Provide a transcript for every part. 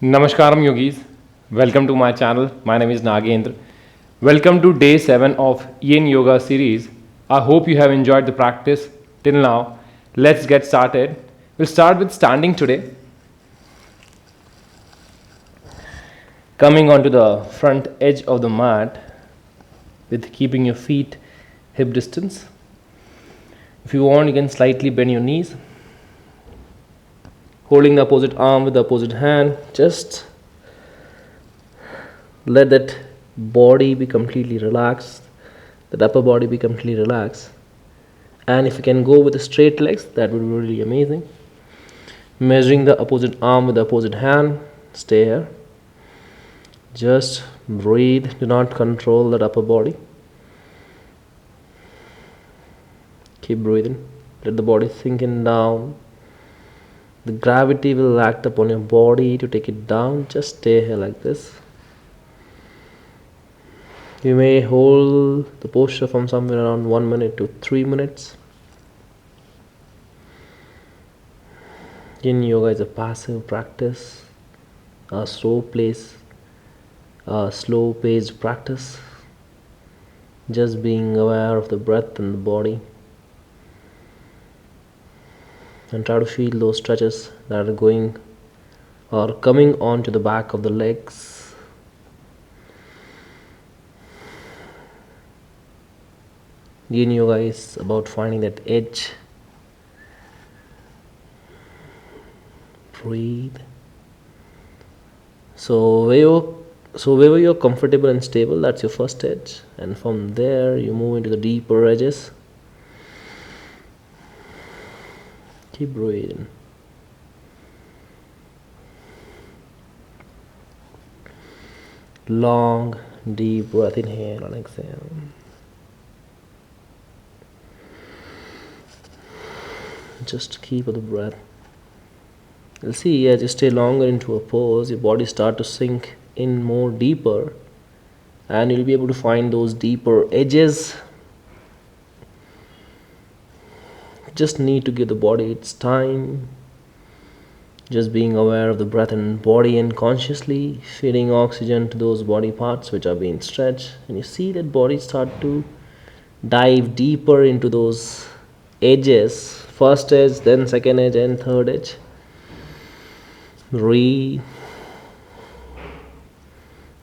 Namaskaram yogis, welcome to my channel. My name is Nagendra. Welcome to day 7 of Yin Yoga series. I hope you have enjoyed the practice till now. Let's get started. We'll start with standing today. Coming onto the front edge of the mat with keeping your feet hip distance. If you want, you can slightly bend your knees. Holding the opposite arm with the opposite hand, just let that body be completely relaxed, that upper body be completely relaxed. And if you can go with the straight legs, that would be really amazing. Measuring the opposite arm with the opposite hand, stay here. Just breathe, do not control that upper body. Keep breathing, let the body sink in down. The gravity will act upon your body to take it down. Just stay here like this. You may hold the posture from somewhere around 1 minute to 3 minutes. Yin Yoga is a passive practice, a slow paced practice. Just being aware of the breath and the body. And try to feel those stretches that are going or coming onto the back of the legs. Yin Yoga is about finding that edge. Breathe. So wherever you're comfortable and stable, that's your first edge. And from there you move into the deeper edges. Keep breathing. Long, deep breath, inhale and exhale. Just keep the breath. You'll see as you stay longer into a pose, your body start to sink in more deeper, and you'll be able to find those deeper edges. Just need to give the body its time. Just being aware of the breath and body, and consciously feeding oxygen to those body parts which are being stretched. And you see that body start to dive deeper into those edges. First edge, then second edge, and third edge. Breathe.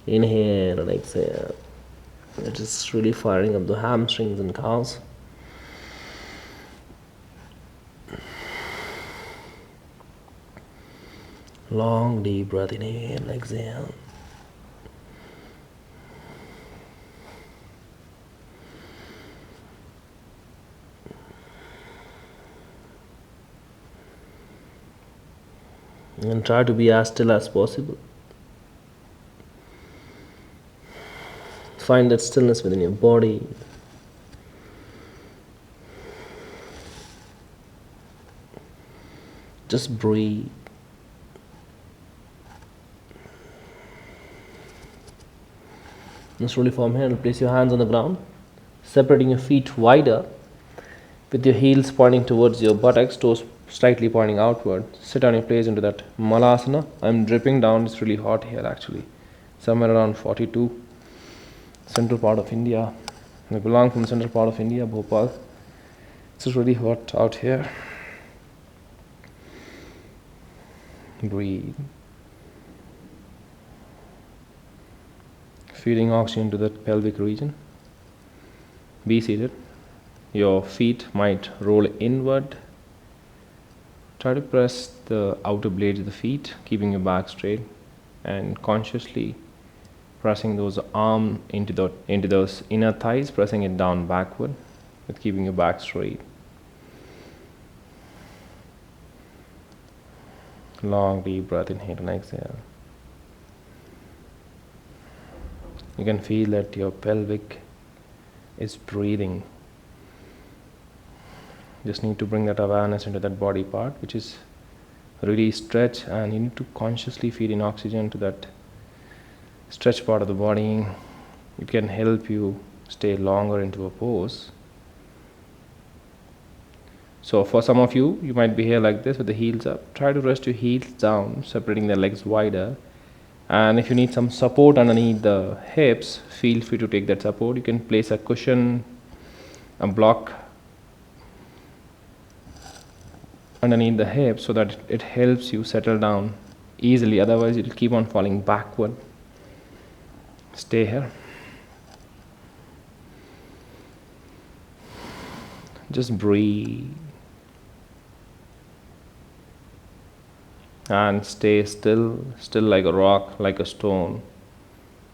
Inhale and exhale. It is really firing up the hamstrings and calves. Long deep breath, inhale and exhale. And try to be as still as possible. Find that stillness within your body. Just breathe. And slowly from here, place your hands on the ground, separating your feet wider, with your heels pointing towards your buttocks, toes slightly pointing outward. Sit on your place into that Malasana. I'm dripping down, it's really hot here actually. Somewhere around 42, central part of India. I belong from the central part of India, Bhopal. It's really hot out here. Breathe. Feeding oxygen to that pelvic region. Be seated. Your feet might roll inward. Try to press the outer blades of the feet, keeping your back straight, and consciously pressing those arms into those inner thighs, pressing it down backward, with keeping your back straight. Long deep breath, inhale and exhale. You can feel that your pelvic is breathing. Just need to bring that awareness into that body part, which is really stretched, and you need to consciously feed in oxygen to that stretched part of the body. It can help you stay longer into a pose. So for some of you, you might be here like this with the heels up. Try to rest your heels down, separating the legs wider, And if you need some support underneath the hips, feel free to take that support. You can place a cushion, a block underneath the hips so that it helps you settle down easily. Otherwise, you'll keep on falling backward. Stay here. Just breathe. And stay still, still like a rock, like a stone.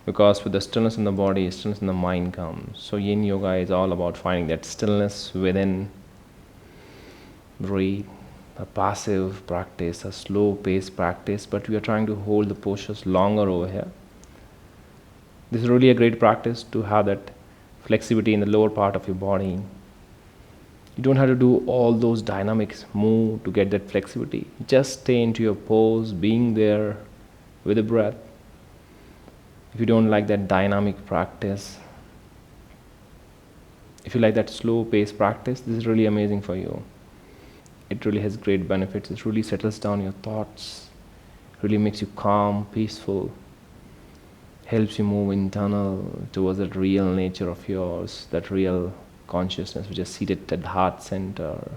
Because with the stillness in the body, stillness in the mind comes. So Yin Yoga is all about finding that stillness within. Breathe. A passive practice, a slow paced practice, but we are trying to hold the postures longer over here. This is really a great practice to have that flexibility in the lower part of your body. You don't have to do all those dynamics move to get that flexibility. Just stay into your pose, being there with the breath. If you don't like that dynamic practice, if you like that slow paced practice, this is really amazing for you. It really has great benefits. It really settles down your thoughts, really makes you calm, peaceful, helps you move internal towards that real nature of yours, that real consciousness which is seated at the heart center.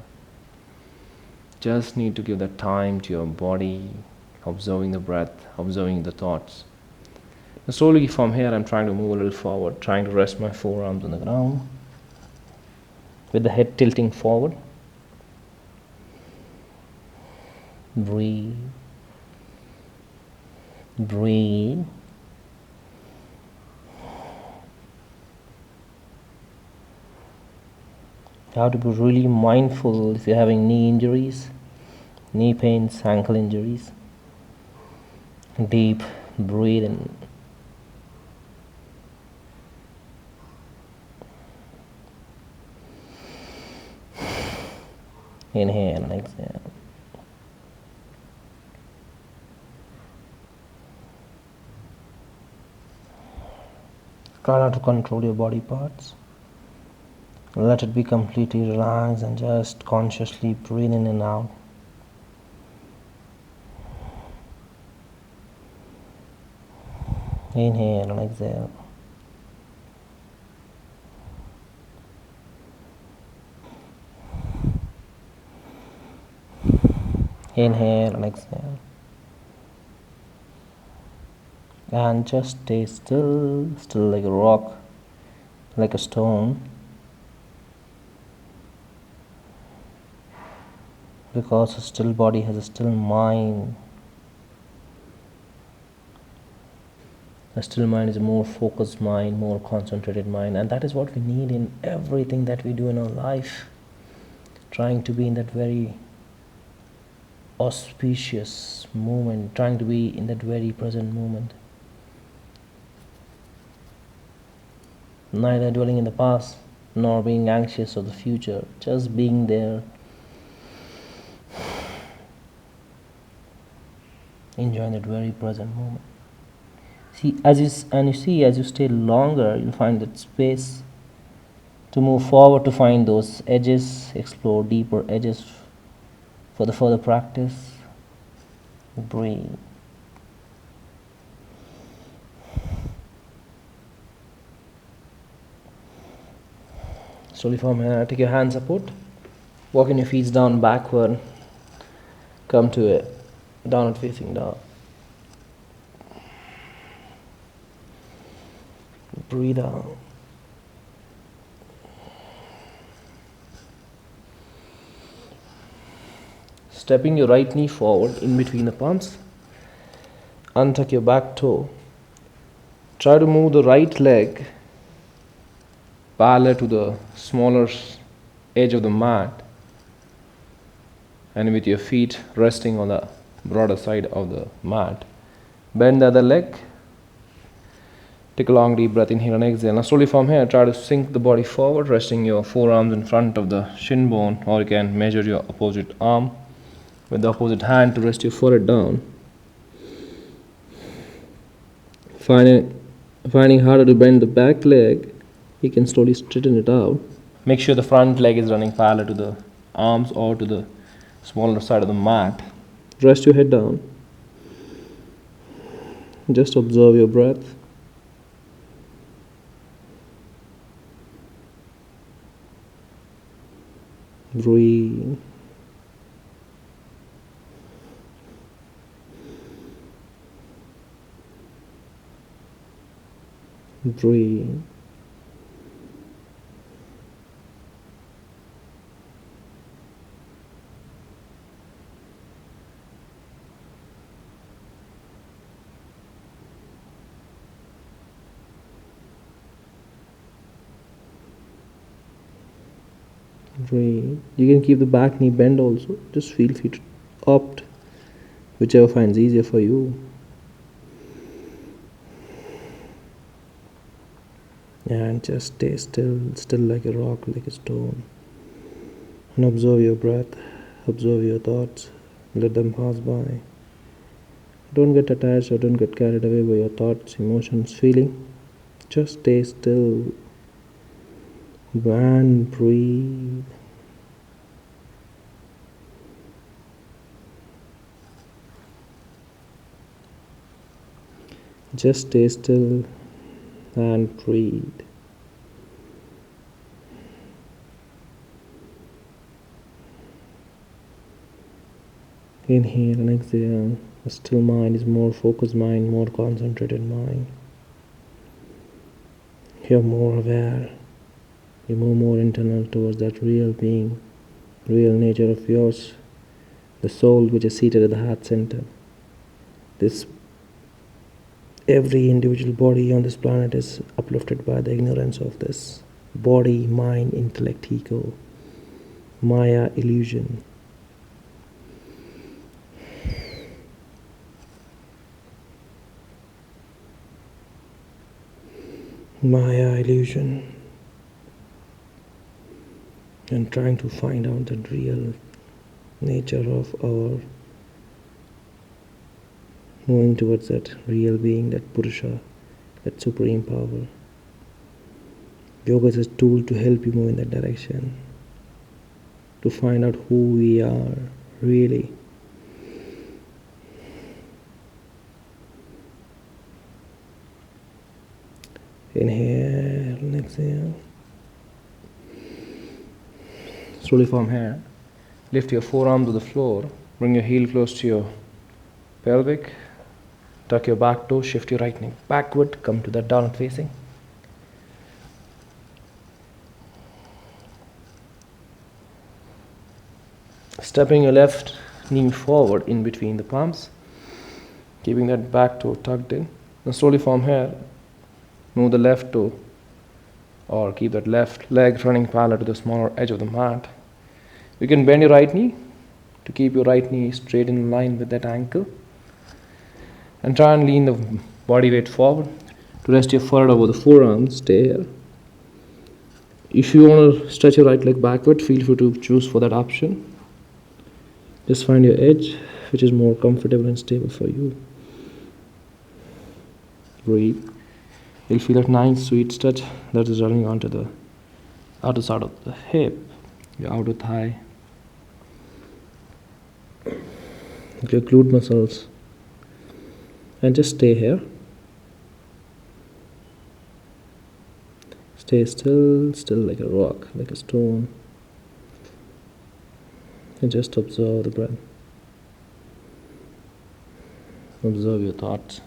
Just need to give that time to your body, observing the breath, observing the thoughts. Now slowly from here I'm trying to move a little forward, trying to rest my forearms on the ground with the head tilting forward. Breathe. Breathe. You have to be really mindful if you're having knee injuries, knee pains, ankle injuries. Deep breathe in. Inhale and exhale. Try not to control your body parts. Let it be completely relaxed and just consciously breathe in and out. Inhale and exhale. Inhale and exhale. And just stay still, still like a rock, like a stone. Because a still body has a still mind. A still mind is a more focused mind, more concentrated mind, and that is what we need in everything that we do in our life. Trying to be in that very auspicious moment, trying to be in that very present moment. Neither dwelling in the past nor being anxious of the future, just being there, enjoying that very present moment. As you stay longer, you'll find that space to move forward, to find those edges, explore deeper edges for the further practice. Breathe. Slowly from here, take your hands upward, walking your feet down backward, come to a downward facing dog. Breathe out. Stepping your right knee forward in between the palms, untuck your back toe. Try to move the right leg parallel to the smaller edge of the mat, and with your feet resting on the broader side of the mat. Bend the other leg. Take a long deep breath, inhale and exhale. Now slowly from here, try to sink the body forward, resting your forearms in front of the shin bone, or you can measure your opposite arm with the opposite hand to rest your forehead down. Finding harder to bend the back leg, you can slowly straighten it out. Make sure the front leg is running parallel to the arms or to the smaller side of the mat. Rest your head down. Just observe your breath. Breathe. Breathe. Breathe. You can keep the back knee bent also. Just feel free to opt whichever finds easier for you. And just stay still like a rock, like a stone. And observe your breath, observe your thoughts, let them pass by. Don't get attached or don't get carried away by your thoughts, emotions, feeling. Just stay still and breathe. Just stay still and breathe. Inhale and exhale. A still mind is more focused mind, more concentrated mind. You're more aware. You move more internal towards that real being, real nature of yours, the soul which is seated at the heart center. This every individual body on this planet is uplifted by the ignorance of this body, mind, intellect, ego, Maya, illusion. Maya, illusion. And trying to find out the real nature of our moving towards that real being, that Purusha, that supreme power. Yoga is a tool to help you move in that direction, to find out who we are really. Inhale and exhale. Slowly from here, lift your forearm to the floor, bring your heel close to your pelvic, tuck your back toe, shift your right knee backward, come to that downward facing. Stepping your left knee forward in between the palms, keeping that back toe tucked in. And slowly from here, move the left toe or keep that left leg running parallel to the smaller edge of the mat. You can bend your right knee to keep your right knee straight in line with that ankle. And try and lean the body weight forward. To rest your forehead over the forearms, stay here. If you want to stretch your right leg backward, feel free to choose for that option. Just find your edge, which is more comfortable and stable for you. Breathe. You'll feel that nice sweet stretch that is running onto the outer side of the hip, your outer thigh, your glute muscles. And just stay here. Stay still like a rock, like a stone. And just observe the breath. Observe your thoughts.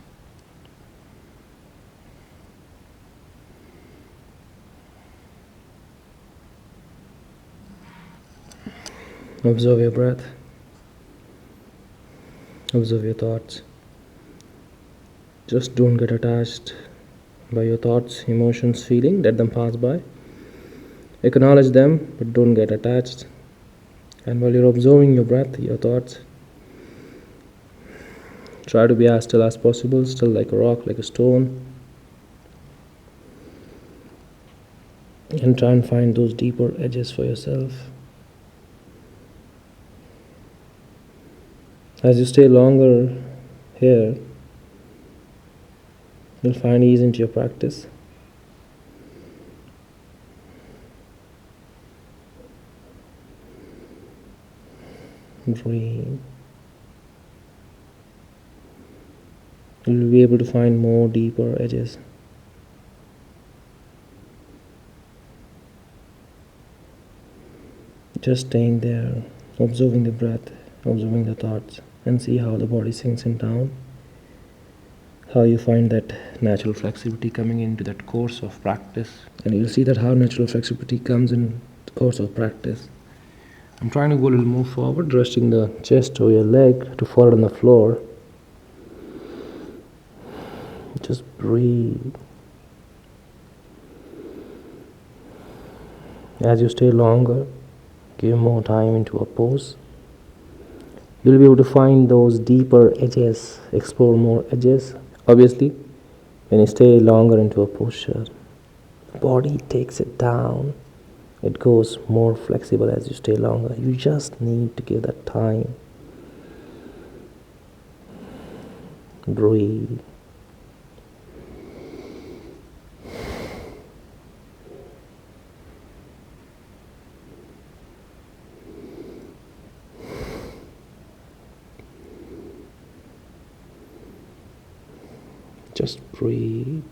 Observe your breath. Observe your thoughts. Just don't get attached by your thoughts, emotions, feeling. Let them pass by. Acknowledge them, but don't get attached. And while you're observing your breath, your thoughts, try to be as still as possible, still like a rock, like a stone. And try and find those deeper edges for yourself. As you stay longer here, you'll find ease into your practice. Breathe. you'll be able to find more deeper edges. Just staying there, observing the breath, observing the thoughts, and see how the body sinks in down. How you find that natural flexibility coming into that course of practice. And you'll see that how natural flexibility comes in the course of practice. I'm trying to go a little more forward, resting the chest or your leg to fall on the floor. Just breathe. As you stay longer, give more time into a pose. You'll be able to find those deeper edges, explore more edges. Obviously, when you stay longer into a posture, the body takes it down. It goes more flexible as you stay longer. You just need to give that time. Breathe. Just breathe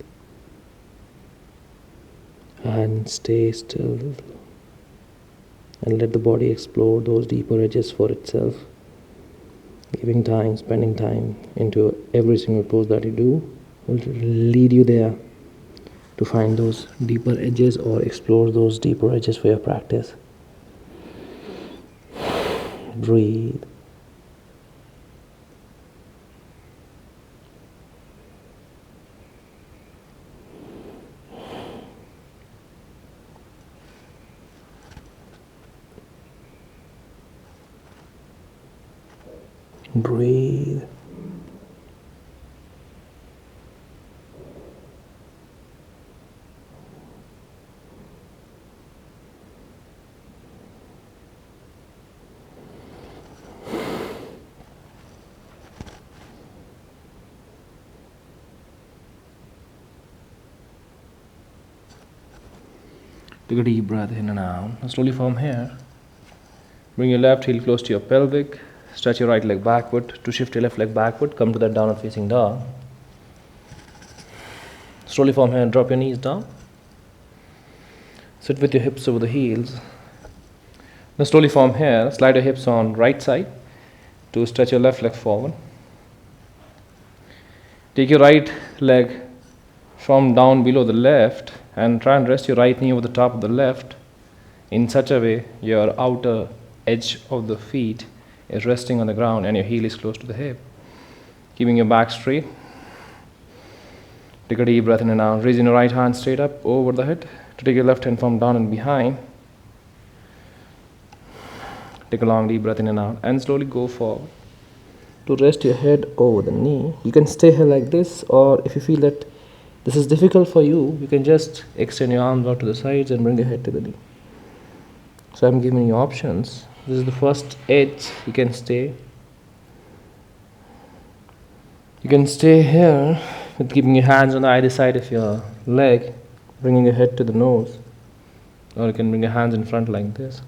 and stay still and let the body explore those deeper edges for itself, giving time, spending time into every single pose that you do will lead you there to find those deeper edges or explore those deeper edges for your practice. Breathe. Breathe. Take a deep breath in and out. And slowly from here, bring your left heel close to your pelvic. Stretch your right leg backward. To shift your left leg backward, come to that downward facing dog. Slowly from here, drop your knees down. Sit with your hips over the heels. Now slowly from here, slide your hips on right side to stretch your left leg forward. Take your right leg from down below the left and try and rest your right knee over the top of the left in such a way your outer edge of the feet is resting on the ground and your heel is close to the hip. Keeping your back straight. Take a deep breath in and out. Raising your right hand straight up over the head to take your left hand from down and behind. Take a long deep breath in and out and slowly go forward. To rest your head over the knee. You can stay here like this, or if you feel that this is difficult for you, you can just extend your arms out to the sides and bring your head to the knee. So I'm giving you options. This is the first edge. You can stay. You can stay here with keeping your hands on either side of your leg, bringing your head to the nose. Or you can bring your hands in front like this.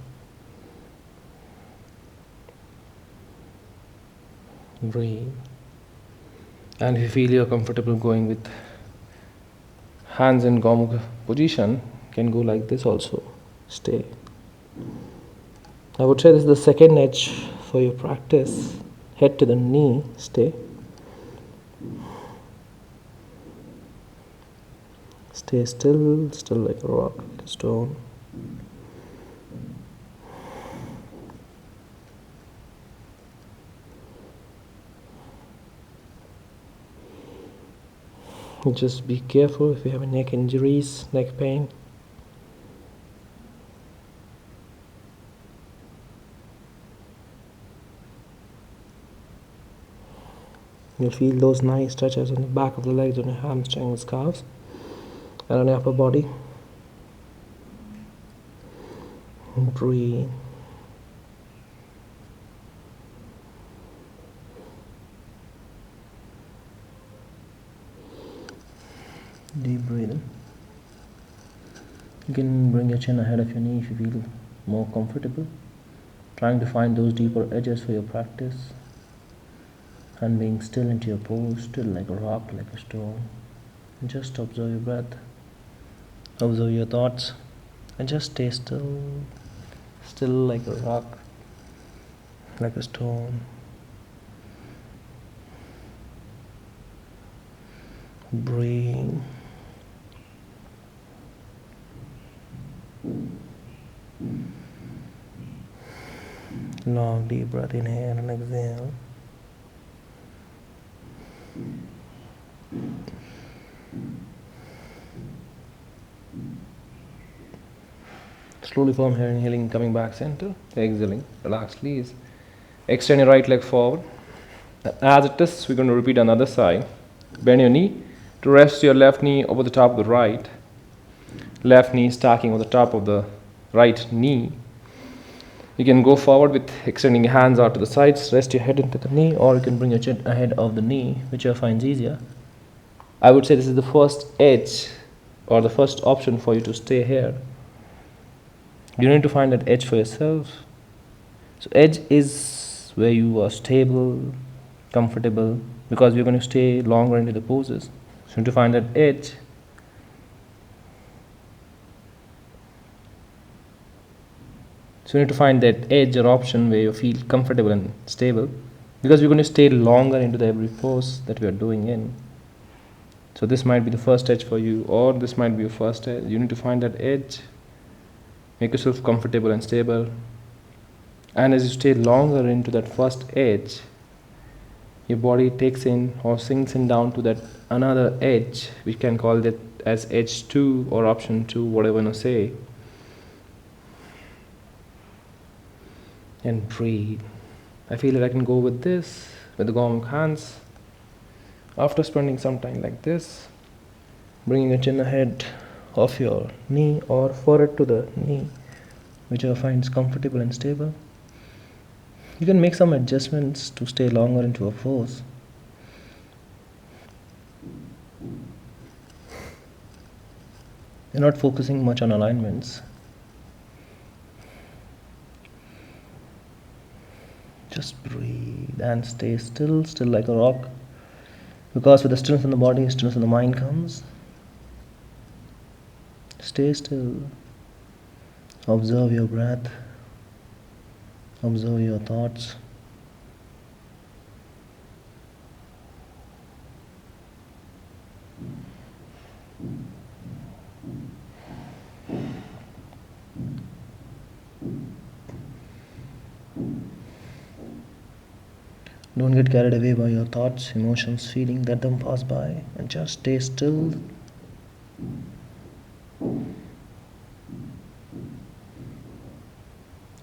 Breathe. And if you feel you're comfortable going with hands in Gomukha position, you can go like this also. Stay. I would say this is the second edge for your practice. Head to the knee, stay. Stay still, still like a rock, like a stone. Just be careful if you have neck injuries, neck pain. You'll feel those nice stretches on the back of the legs, on your hamstrings, calves, and on your upper body. And breathe. Deep breathing. You can bring your chin ahead of your knee if you feel more comfortable. Trying to find those deeper edges for your practice. and being still into your pose, still like a rock, like a stone. And just observe your breath, observe your thoughts, and just stay still, still like a rock, like a stone. Breathe. Long deep breath, inhale and exhale. Slowly from here, inhaling, coming back center, exhaling, relax, please. Extend your right leg forward. As it is, we're going to repeat another side. Bend your knee to rest your left knee over the top of the right. Left knee stacking on the top of the right knee. You can go forward with extending your hands out to the sides, rest your head into the knee, or you can bring your chin ahead of the knee, whichever finds easier. I would say this is the first edge or the first option for you to stay here. You need to find that edge for yourself. So edge is where you are stable, comfortable, because we're going to stay longer into the poses. So you need to find that edge. So you need to find that edge or option where you feel comfortable and stable, because we're going to stay longer into the every pose that we are doing in. So this might be the first edge for you, or this might be your first edge. You need to find that edge. Make yourself comfortable and stable. And as you stay longer into that first edge, your body takes in or sinks in down to that another edge. We can call that as edge 2 or option 2, whatever you want to say. And breathe. I feel that I can go with this, with the gong hands. After spending some time like this, bringing your chin ahead of your knee or forehead to the knee, whichever finds comfortable and stable. You can make some adjustments to stay longer into a pose. You're not focusing much on alignments. Just breathe and stay still, still like a rock. Because with the stillness in the body, stillness in the mind comes. Stay still. Observe your breath. Observe your thoughts. Don't get carried away by your thoughts, emotions, feelings. Let them pass by and just stay still.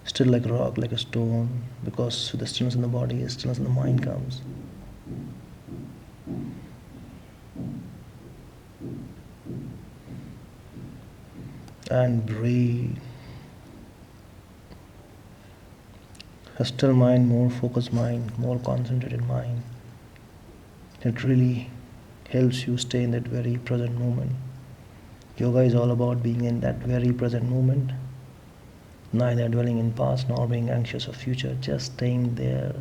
Still like a rock, like a stone, because with the stillness in the body, stillness in the mind comes. And breathe. A still mind, more focused mind, more concentrated mind. It really helps you stay in that very present moment. Yoga is all about being in that very present moment, neither dwelling in past nor being anxious of future, just staying there.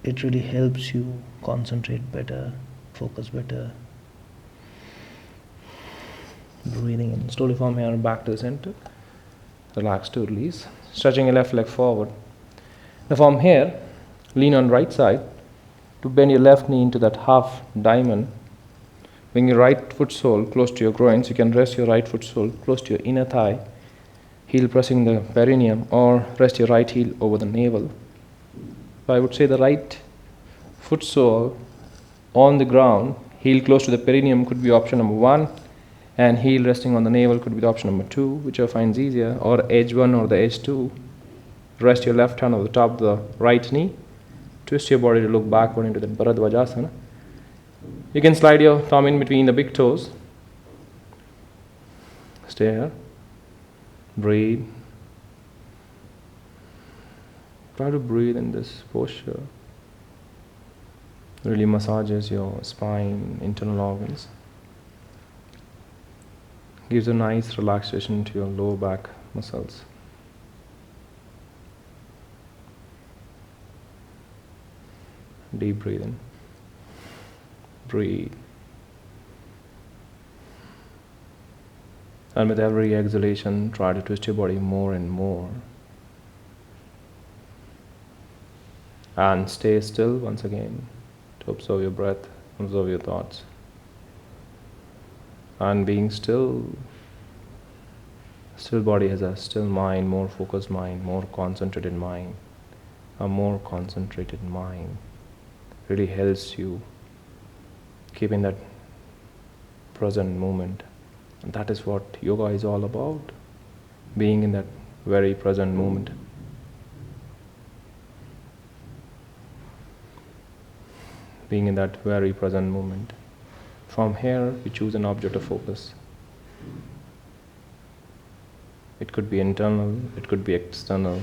It really helps you concentrate better, focus better. Breathing in slowly from here back to the center. Relax to release. Stretching your left leg forward. Now from here, lean on right side to bend your left knee into that half diamond. Bring your right foot sole close to your groins. You can rest your right foot sole close to your inner thigh, heel pressing the perineum, or rest your right heel over the navel. So I would say the right foot sole on the ground, heel close to the perineum could be option number 1, and heel resting on the navel could be the option number 2, whichever finds easier, or edge 1 or the edge 2. Rest your left hand on the top of the right knee. Twist your body to look backward into the Bharadwajasana. You can slide your thumb in between the big toes. Stay here. Breathe. Try to breathe in this posture. Really massages your spine, internal organs. Gives a nice relaxation to your lower back muscles. Deep breathe in. Breathe. And with every exhalation, try to twist your body more and more. And stay still once again to observe your breath, observe your thoughts. And being still body has a still mind, more focused mind, more concentrated mind. A more concentrated mind really helps you keep in that present moment. And that is what yoga is all about, being in that very present moment. Being in that very present moment. From here, we choose an object of focus. It could be internal, it could be external.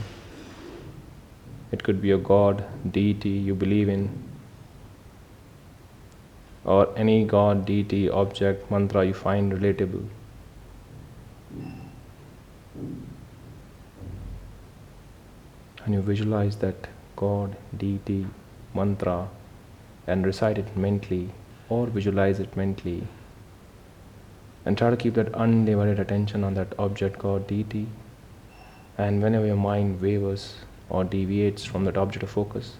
It could be a god, deity you believe in, or any god, deity, object, mantra you find relatable. And you visualize that god, deity, mantra and recite it mentally or visualize it mentally. And try to keep that undivided attention on that object, god, deity. And whenever your mind wavers or deviates from that object of focus,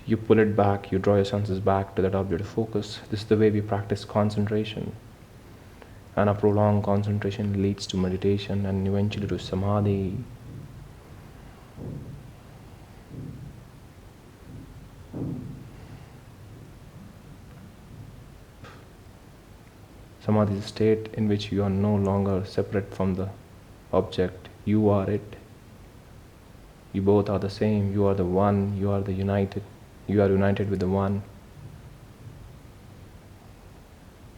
you pull it back, you draw your senses back to that object of focus. This is the way we practice concentration. And a prolonged concentration leads to meditation and eventually to samadhi. Samadhi is a state in which you are no longer separate from the object. You are it. You both are the same. You are the one. You are the united. You are united with the one.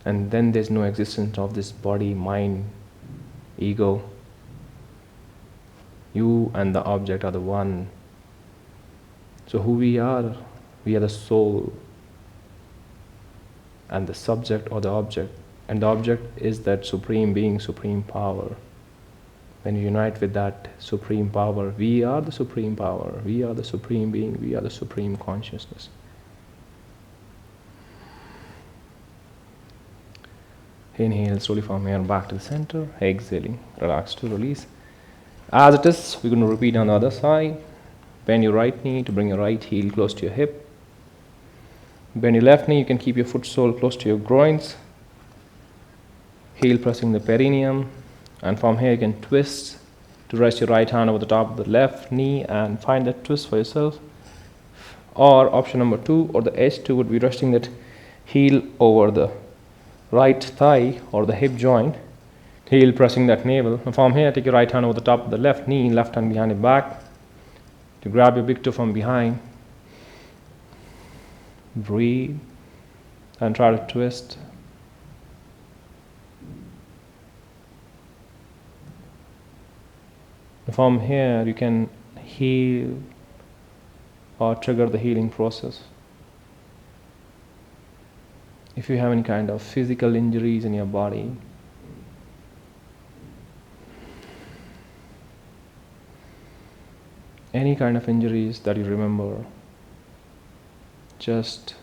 And then there's no existence of this body, mind, ego. You and the object are the one. So who we are the soul. And the subject or the object. And the object is that supreme being, supreme power. When you unite with that supreme power, we are the supreme power, we are the supreme being, we are the supreme consciousness. Inhale slowly from here back to the center, exhaling, relax to release. As it is, we're going to repeat on the other side. Bend your right knee to bring your right heel close to your hip. Bend your left knee, you can keep your foot sole close to your groins. Heel pressing the perineum, and from here you can twist to rest your right hand over the top of the left knee and find that twist for yourself. Or option number 2 or the H2 would be resting that heel over the right thigh or the hip joint, heel pressing that navel. And from here take your right hand over the top of the left knee, left hand behind your back to grab your big toe from behind. Breathe and try to twist. From here, you can heal or trigger the healing process. If you have any kind of physical injuries in your body, any kind of injuries that you remember, just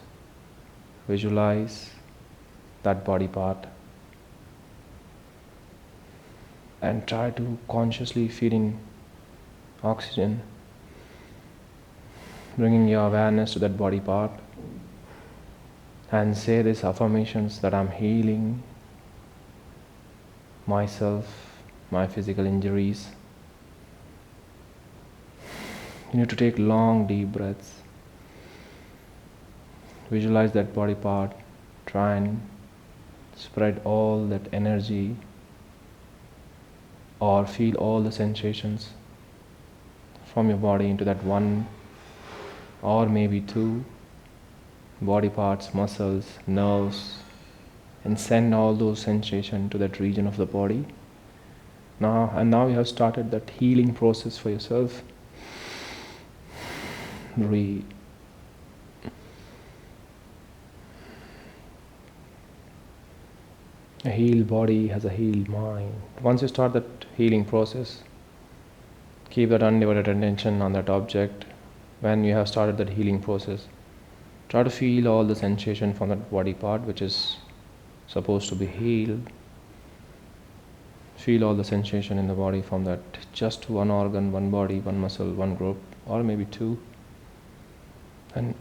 visualize that body part. And try to consciously feed in oxygen, bringing your awareness to that body part. And say these affirmations that I'm healing myself, my physical injuries. You need to take long, deep breaths. Visualize that body part. Try and spread all that energy or feel all the sensations from your body into that one or maybe 2 body parts, muscles, nerves, and send all those sensations to that region of the body. Now you have started that healing process for yourself. Breathe. A healed body has a healed mind. Once you start that healing process, keep that undivided attention on that object when you have started that healing process, try to feel all the sensation from that body part which is supposed to be healed. Feel all the sensation in the body from that just one organ, one body, one muscle, one group, or maybe two. And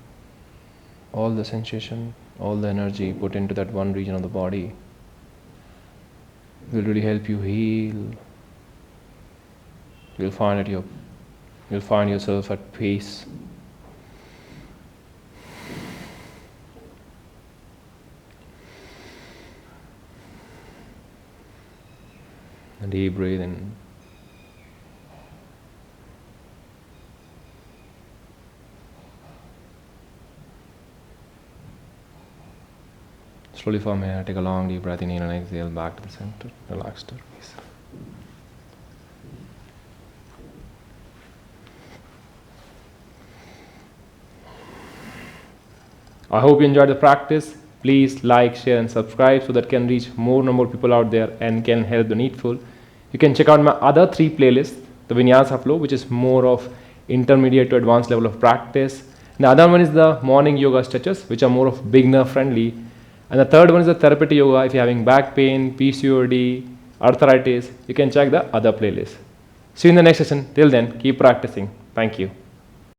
all the sensation, all the energy put into that one region of the body will really help you heal. You'll find yourself at peace. And deep breathe in. Slowly from here, take a long deep breath in and exhale back to the center. Relax to release. I hope you enjoyed the practice. Please like, share and subscribe so that can reach more and more people out there and can help the needful. You can check out my other 3 playlists. The Vinyasa flow, which is more of intermediate to advanced level of practice. And the other one is the morning yoga stretches, which are more of beginner friendly. And the third one is the therapeutic yoga. If you're having back pain, PCOD, arthritis, you can check the other playlist. See you in the next session. Till then, keep practicing. Thank you.